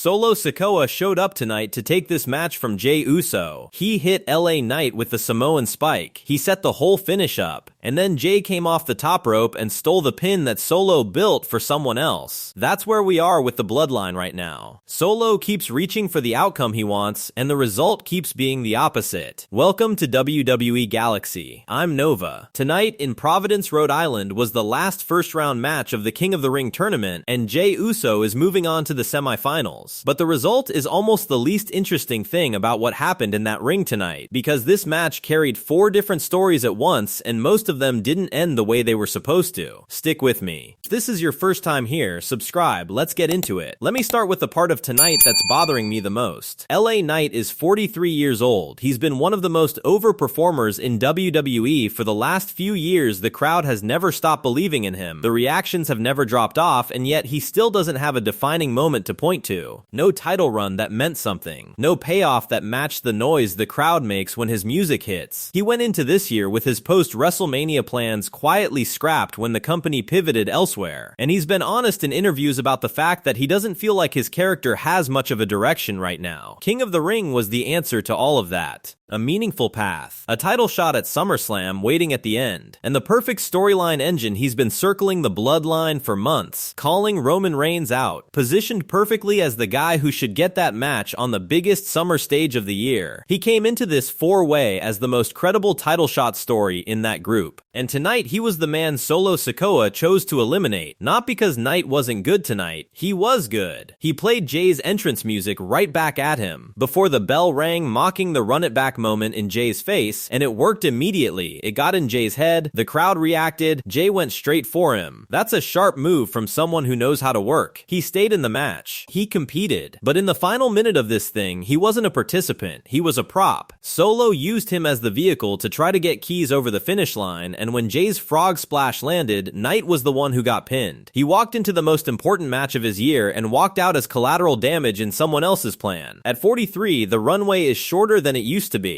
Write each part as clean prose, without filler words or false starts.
Solo Sikoa showed up tonight to take this match from Jey Uso. He hit LA Knight with the Samoan spike. He set the whole finish up. And then Jey came off the top rope and stole the pin that Solo built for someone else. That's where we are with the Bloodline right now. Solo keeps reaching for the outcome he wants, and the result keeps being the opposite. Welcome to WWE Galaxy. I'm Nova. Tonight in Providence, Rhode Island was the last first-round match of the King of the Ring tournament, and Jey Uso is moving on to the semifinals. But the result is almost the least interesting thing about what happened in that ring tonight, because this match carried 4 different stories at once, and most of them didn't end the way they were supposed to. Stick with me. If this is your first time here, subscribe. Let's get into it. Let me start with the part of tonight that's bothering me the most. LA Knight is 43 years old. He's been one of the most over performers in WWE for the last few years. The crowd has never stopped believing in him. The reactions have never dropped off, and yet he still doesn't have a defining moment to point to. No title run that meant something. No payoff that matched the noise the crowd makes when his music hits. He went into this year with his post-WrestleMania plans quietly scrapped when the company pivoted elsewhere. And he's been honest in interviews about the fact that he doesn't feel like his character has much of a direction right now. King of the Ring was the answer to all of that. A meaningful path, a title shot at SummerSlam waiting at the end, and the perfect storyline engine. He's been circling the Bloodline for months, calling Roman Reigns out, positioned perfectly as the guy who should get that match on the biggest summer stage of the year. He came into this 4-way as the most credible title shot story in that group. And tonight he was the man Solo Sikoa chose to eliminate, not because Knight wasn't good tonight. He was good. He played Jey's entrance music right back at him, before the bell rang, mocking the run it back moment in Jey's face, and it worked immediately. It got in Jey's head, the crowd reacted, Jey went straight for him. That's a sharp move from someone who knows how to work. He stayed in the match. He competed. But in the final minute of this thing, he wasn't a participant. He was a prop. Solo used him as the vehicle to try to get Keys over the finish line, and when Jey's frog splash landed, Knight was the one who got pinned. He walked into the most important match of his year and walked out as collateral damage in someone else's plan. At 43, the runway is shorter than it used to be.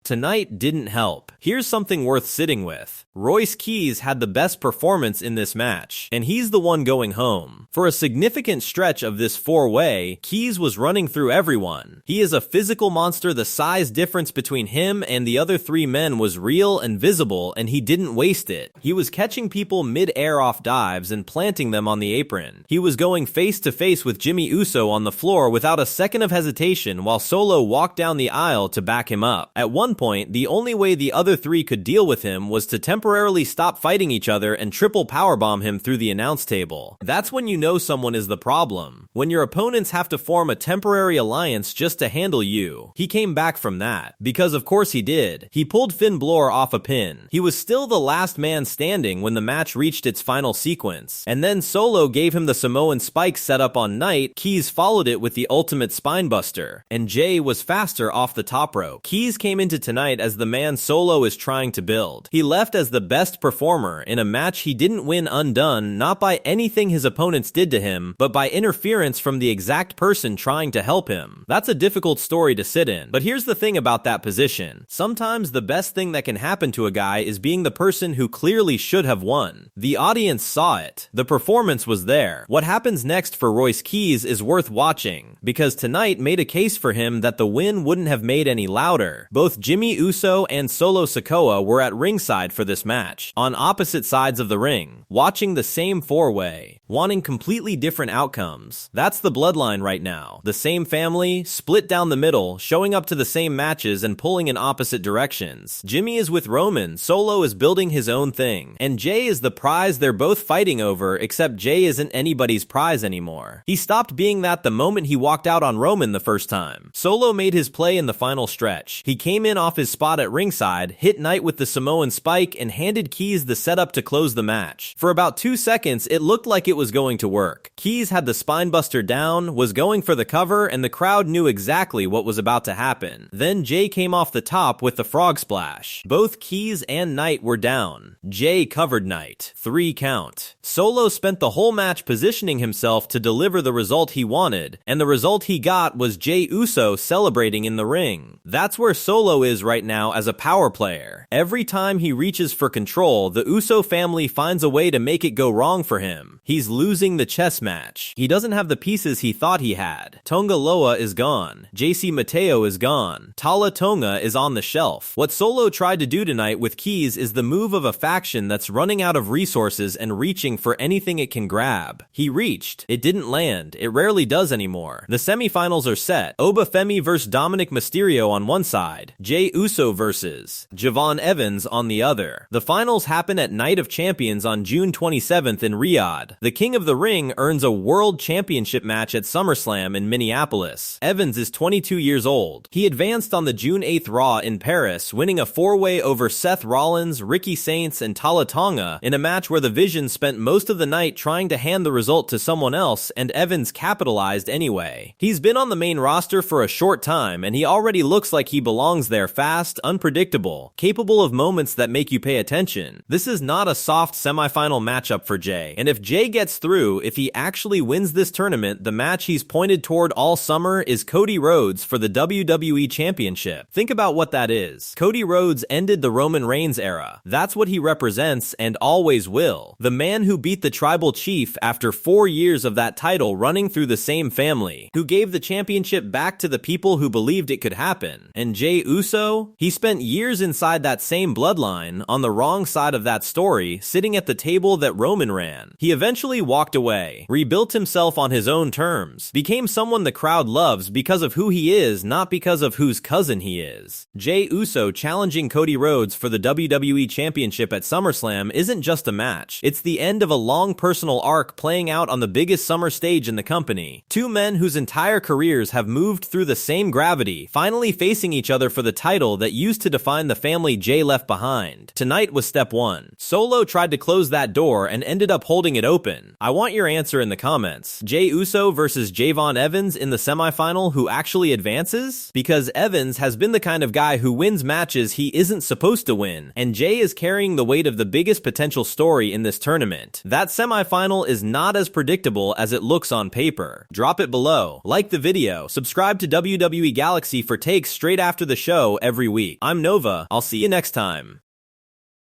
Tonight didn't help. Here's something worth sitting with. Royce Keys had the best performance in this match, and he's the one going home. For a significant stretch of this 4-way, Keys was running through everyone. He is a physical monster. The size difference between him and the other 3 men was real and visible, and he didn't waste it. He was catching people mid-air off dives and planting them on the apron. He was going face-to-face with Jey Uso on the floor without a second of hesitation while Solo walked down the aisle to back him up. At one point, the only way the other 3 could deal with him was to temporarily stop fighting each other and triple powerbomb him through the announce table. That's when you know someone is the problem. When your opponents have to form a temporary alliance just to handle you. He came back from that. Because of course he did. He pulled Finn Balor off a pin. He was still the last man standing when the match reached its final sequence. And then Solo gave him the Samoan spike set up on Knight. Keys followed it with the ultimate spinebuster. And Jey was faster off the top rope. Keys came into tonight as the man Solo is trying to build. He left as the best performer in a match he didn't win undone, not by anything his opponents did to him, but by interference from the exact person trying to help him. That's a difficult story to sit in. But here's the thing about that position. Sometimes the best thing that can happen to a guy is being the person who clearly should have won. The audience saw it. The performance was there. What happens next for Royce Keys is worth watching, because tonight made a case for him that the win wouldn't have made any louder. Both Jey Uso and Solo Sikoa were at ringside for this match, on opposite sides of the ring, watching the same 4-way, wanting completely different outcomes. That's the Bloodline right now. The same family, split down the middle, showing up to the same matches and pulling in opposite directions. Jimmy is with Roman, Solo is building his own thing, and Jey is the prize they're both fighting over, except Jey isn't anybody's prize anymore. He stopped being that the moment he walked out on Roman the first time. Solo made his play in the final stretch. He came in off his spot at ringside, hit Knight with the Samoan spike, and handed Keys the setup to close the match. For about 2 seconds, it looked like it was going to work. Keys had the spinebuster down, was going for the cover, and the crowd knew exactly what was about to happen. Then Jey came off the top with the frog splash. Both Keys and Knight were down. Jey covered Knight. 3 count. Solo spent the whole match positioning himself to deliver the result he wanted, and the result he got was Jey Uso celebrating in the ring. That's where Solo is right now as a power player. player. Every time he reaches for control, the Uso family finds a way to make it go wrong for him. He's losing the chess match. He doesn't have the pieces he thought he had. Tonga Loa is gone. JC Mateo is gone. Tala Tonga is on the shelf. What Solo tried to do tonight with Keys is the move of a faction that's running out of resources and reaching for anything it can grab. He reached. It didn't land. It rarely does anymore. The semifinals are set. Obafemi vs. Dominic Mysterio on one side. Jey Uso vs. Javon Evans on the other. The finals happen at Night of Champions on June 27th in Riyadh. The King of the Ring earns a World Championship match at SummerSlam in Minneapolis. Evans is 22 years old. He advanced on the June 8th Raw in Paris, winning a four-way over Seth Rollins, Ricky Saints, and Tala Tonga in a match where the Vision spent most of the night trying to hand the result to someone else, and Evans capitalized anyway. He's been on the main roster for a short time, and he already looks like he belongs there fast, unpredictable, capable of moments that make you pay attention. This is not a soft semifinal matchup for Jey, and if Jey gets through, if he actually wins this tournament, the match he's pointed toward all summer is Cody Rhodes for the WWE Championship. Think about what that is. Cody Rhodes ended the Roman Reigns era. That's what he represents and always will. The man who beat the tribal chief after 4 years of that title running through the same family, who gave the championship back to the people who believed it could happen. And Jey Uso? He spent years inside that same bloodline, on the wrong side of that story, sitting at the table that Roman ran. He eventually walked away, rebuilt himself on his own terms, became someone the crowd loves because of who he is, not because of whose cousin he is. Jey Uso challenging Cody Rhodes for the WWE Championship at SummerSlam isn't just a match. It's the end of a long personal arc playing out on the biggest summer stage in the company. Two men whose entire careers have moved through the same gravity, finally facing each other for the title that used to define the family Jey left behind. Tonight was step one. Solo tried to close that door and ended up holding it open. I want your answer in the comments. Jey Uso versus Javon Evans in the semifinal who actually advances? Because Evans has been the kind of guy who wins matches he isn't supposed to win, and Jey is carrying the weight of the biggest potential story in this tournament. That semifinal is not as predictable as it looks on paper. Drop it below, like the video, subscribe to WWE Galaxy for takes straight after the show every week. I'm Nova, I'll see you next time.